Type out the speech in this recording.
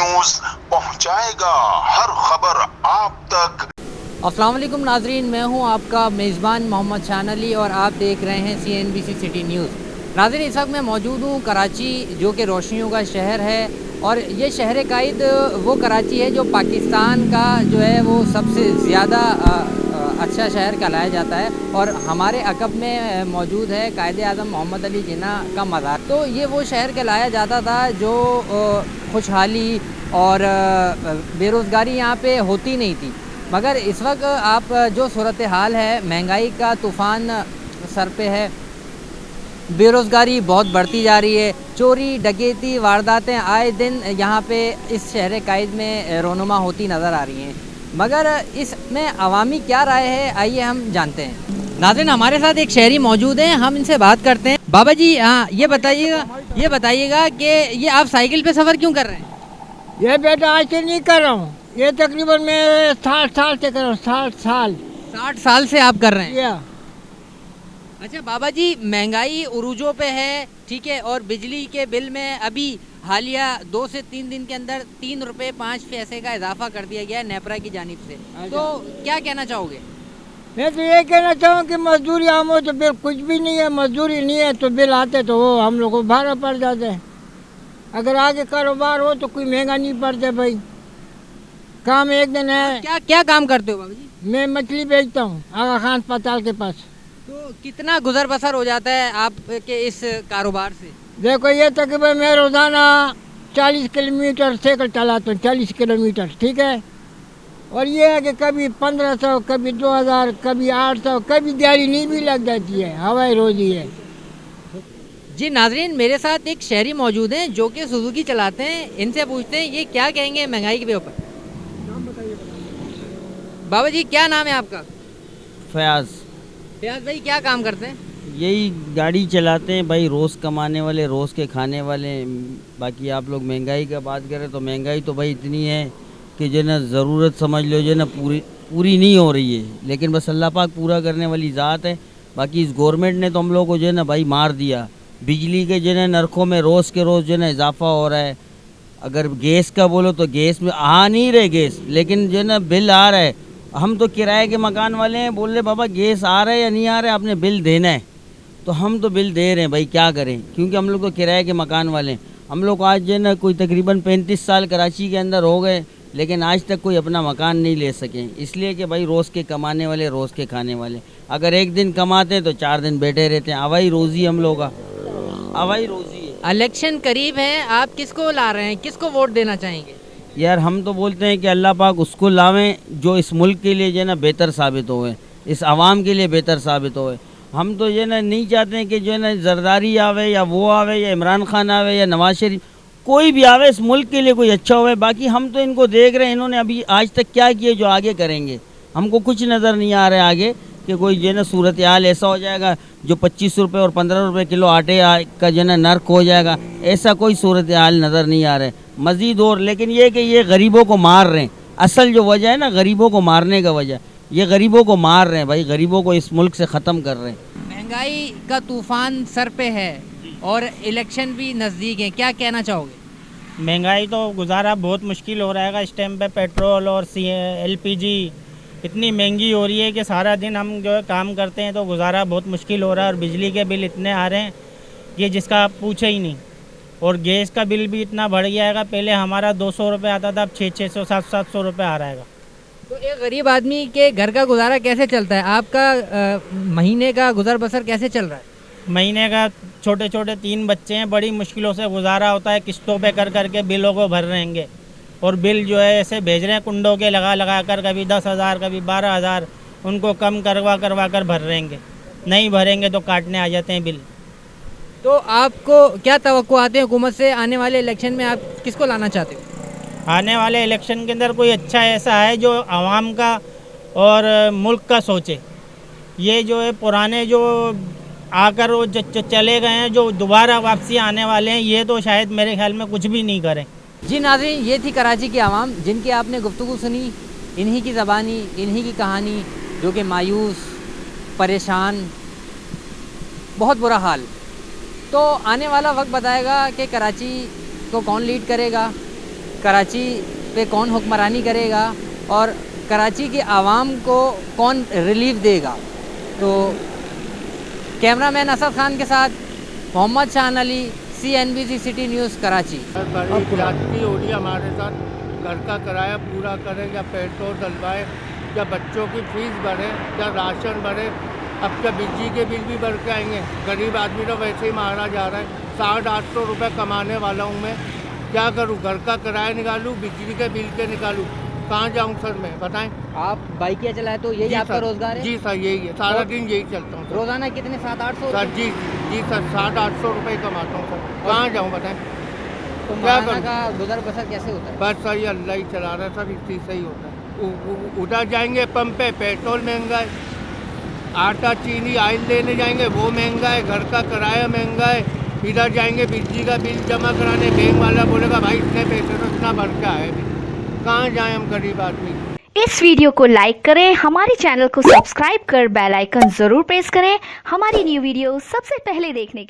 News पहुंचाएगा हर खबर आप तक। अस्सलाम वालेकुम नाजरीन, मैं हूं आपका मेज़बान मोहम्मद शान अली और आप देख रहे हैं CNBC सिटी न्यूज़। नाजरीन, इस वक्त मैं मौजूद हूं कराची, जो कि रोशनियों का शहर है, और ये शहर कायद वो कराची है जो पाकिस्तान का जो है वो सबसे ज़्यादा अच्छा शहर कहलाया जाता है। और हमारे अकब में मौजूद है कायद आज़म मोहम्मद अली जिन्ना का मज़ार। तो ये वो शहर कहलाया जाता था जो खुशहाली और बेरोज़गारी यहाँ पे होती नहीं थी। मगर इस वक्त आप जो सूरत हाल है, महंगाई का तूफ़ान सर पे है, बेरोज़गारी बहुत बढ़ती जा रही है, चोरी डकैती वारदातें आए दिन यहाँ पे इस शहर कायद में रोनुमा होती नज़र आ रही हैं। मगर इसमें अवामी क्या राय है, आइए हम जानते हैं। नाज़रीन, हमारे साथ एक शहरी मौजूद हैं, हम इनसे बात करते हैं। बाबा जी, हाँ, ये बताइएगा कि ये आप साइकिल पे सफ़र क्यों कर रहे हैं? ये बेटा आज से नहीं कर रहा हूँ, ये तकरीबन मैं 60 साल से कर रहा हूँ। 60 साल 60 साल से आप कर रहे हैं? या अच्छा बाबा जी, महंगाई उरूजों पे है, ठीक है, और बिजली के बिल में अभी हालिया 2 से 3 दिन के अंदर 3 रुपये 5 पैसे का इजाफा कर दिया गया है नेपरा की जानिब से। तो क्या कहना चाहोगे? मैं तो ये कहना चाहूँ कि मजदूरी आम हो तो बिल कुछ भी नहीं है, मजदूरी नहीं है तो बिल आते तो वो हम लोग को भाड़ा पड़ जाते हैं। अगर आगे कारोबार हो तो कोई महंगा नहीं पड़ता भाई। काम एक दिन है। क्या क्या काम करते हो बाबा जी? मैं मछली बेचता हूँ आगा खान अस्पताल के पास। तो कितना गुजर बसर हो जाता है आपके इस कारोबार से? देखो ये तकरीबन मैं रोज़ाना 40 किलोमीटर साइकिल चलाता हूँ, 40 किलोमीटर, ठीक है। और ये है कि कभी 1500, कभी 2000, कभी 800, कभी दिहाड़ी नहीं भी लग जाती है, हवाई रोजी है। जी नाजरीन, मेरे साथ एक शहरी मौजूद हैं जो कि सुजुकी चलाते हैं, इनसे पूछते हैं ये क्या कहेंगे महंगाई के ऊपर। बाबा जी, क्या नाम है आपका? फयाज। फयाज भाई, क्या काम करते हैं? यही गाड़ी चलाते हैं भाई, रोज़ कमाने वाले, रोज़ के खाने वाले। बाकी आप लोग महंगाई का बात करें तो महंगाई तो भाई इतनी है कि जो ना ज़रूरत समझ लो जो ना पूरी नहीं हो रही है, लेकिन बस अल्लाह पाक पूरा करने वाली ज़ात है। बाकी इस गवर्नमेंट ने तो हम लोग को जो है ना भाई मार दिया। बिजली के जो है नरखों में रोज़ के रोज़ जो है ना इजाफा हो रहा है। अगर गैस का बोलो तो गैस में आ नहीं रहे गैस, लेकिन जो है ना बिल आ रहा है। हम तो किराए के मकान वाले हैं, बोल रहे बाबा गैस आ रहा है या नहीं आ रहा है, आपने बिल देना है। तो हम तो बिल दे रहे हैं भाई, क्या करें, क्योंकि हम लोग तो किराए के मकान वाले हैं। हम लोग आज जो है ना कोई तकरीबन 35 साल कराची के अंदर हो गए, लेकिन आज तक कोई अपना मकान नहीं ले सके, इसलिए कि भाई रोज़ के कमाने वाले, रोज़ के खाने वाले। अगर एक दिन कमाते हैं तो 4 दिन बैठे रहते हैं। हवाई रोज़ी हम लोग का, हवाई रोज़ी है। इलेक्शन करीब है, आप किसको ला रहे हैं, किसको वोट देना चाहेंगे? यार हम तो बोलते हैं कि अल्लाह पाक उसको लावें जो इस मुल्क के लिए जो है ना बेहतर साबित होए, इस आवाम के लिए बेहतर साबित होए। हम तो ये ना नहीं चाहते हैं कि जो है ना जरदारी आवे या वो आवे या इमरान खान आवे या नवाज शरीफ, कोई भी आवे, इस मुल्क के लिए कोई अच्छा होवे। बाकी हम तो इनको देख रहे हैं, इन्होंने अभी आज तक क्या किए जो आगे करेंगे, हमको कुछ नज़र नहीं आ रहा है आगे कि कोई जो है ना सूरत हाल ऐसा हो जाएगा जो 25 रुपये और 15 रुपये किलो आटे का जो है ना नर्क हो जाएगा, ऐसा कोई सूरत हाल नज़र नहीं आ रहा है मज़ीद। और लेकिन ये कि ये गरीबों को मार रहे हैं, असल जो वजह है ना गरीबों को मारने का वजह, ये गरीबों को मार रहे हैं भाई, गरीबों को इस मुल्क से ख़त्म कर रहे हैं। महंगाई का तूफान सर पे है और इलेक्शन भी नज़दीक है, क्या कहना चाहोगे? महंगाई तो गुजारा बहुत मुश्किल हो रहा है इस टाइम पे। पेट्रोल और LPG इतनी महंगी हो रही है कि सारा दिन हम जो है काम करते हैं तो गुजारा बहुत मुश्किल हो रहा है। और बिजली के बिल इतने आ रहे हैं कि जिसका आप पूछे ही नहीं। और गैस का बिल भी इतना बढ़ गया है, पहले हमारा 200 रुपये आता था, अब 600 700 रुपये आ रहा है। तो एक गरीब आदमी के घर का गुजारा कैसे चलता है? आपका महीने का गुजर बसर कैसे चल रहा है? महीने का छोटे छोटे 3 बच्चे हैं, बड़ी मुश्किलों से गुजारा होता है, किस्तों पे कर करके बिलों को भर रहेंगे। और बिल जो है ऐसे भेज रहे हैं कुंडों के लगा कर, कभी 10,000 कभी 12,000, उनको कम करवा कर भर रहेंगे, नहीं भरेंगे तो काटने आ जाते हैं बिल। तो आपको क्या तवक्कुआते हैं हुकूमत से? आने वाले इलेक्शन में आप किसको लाना चाहते हो? आने वाले इलेक्शन के अंदर कोई अच्छा ऐसा है जो आवाम का और मुल्क का सोचे। ये जो है पुराने जो आकर वो चले गए हैं, जो दोबारा वापसी आने वाले हैं, ये तो शायद मेरे ख्याल में कुछ भी नहीं करें। जी नाज़रीन, ये थी कराची की आवाम जिनकी आपने गुफ्तगू सुनी, इन्हीं की ज़बानी, इन्हीं की कहानी, जो कि मायूस, परेशान, बहुत बुरा हाल। तो आने वाला वक्त बताएगा कि कराची को कौन लीड करेगा, कराची पे कौन हुक्मरानी करेगा और कराची की आवाम को कौन रिलीफ देगा। तो कैमरामैन असद खान के साथ मोहम्मद शान Ali, CNBC city news, Karachi. बड़ी ज्यादती हो रही है हमारे साथ। घर का किराया पूरा करें या पेट्रोल डलवाए या बच्चों की फीस भरे या राशन भरे। अब क्या बिजली के बिल भी बढ़ के आएंगे। गरीब आदमी तो वैसे ही मारा जा रहा है। 700-800 रुपये कमाने वाला हूँ मैं, क्या करूँ? घर का किराया निकालूँ, बिजली के बिल के निकालूँ, कहाँ जाऊँ सर मैं, बताएं। आप बाइकिया चलाए तो यही आपका रोजगार है? जी सर, यही है, सारा दिन यही चलता हूँ। रोजाना कितने? 700-800 सर जी सर, 700-800 रुपये कमाता हूँ सर, कहाँ जाऊँ बताएं। तो क्या महीना करूं? का गुजर बसर कैसे होता है? बस सर ये अल्लाह ही चला रहा है सर, इसी से ही होता है। उधर जाएंगे पंप पे पेट्रोल महंगा है, आटा चीनी आयल लेने जाएंगे वो महंगा है, घर का किराया महंगा है। इधर जाएंगे बिजली का बिल जमा कराने, बैंक वाला बोलेगा भाई इतने पैसे तो इतना भर के आए, कहाँ जाएं हम गरीब आदमी। इस वीडियो को लाइक करें, हमारे चैनल को सब्सक्राइब कर बेल आइकन जरूर प्रेस करें हमारी न्यू वीडियो सबसे पहले देखने के लिए।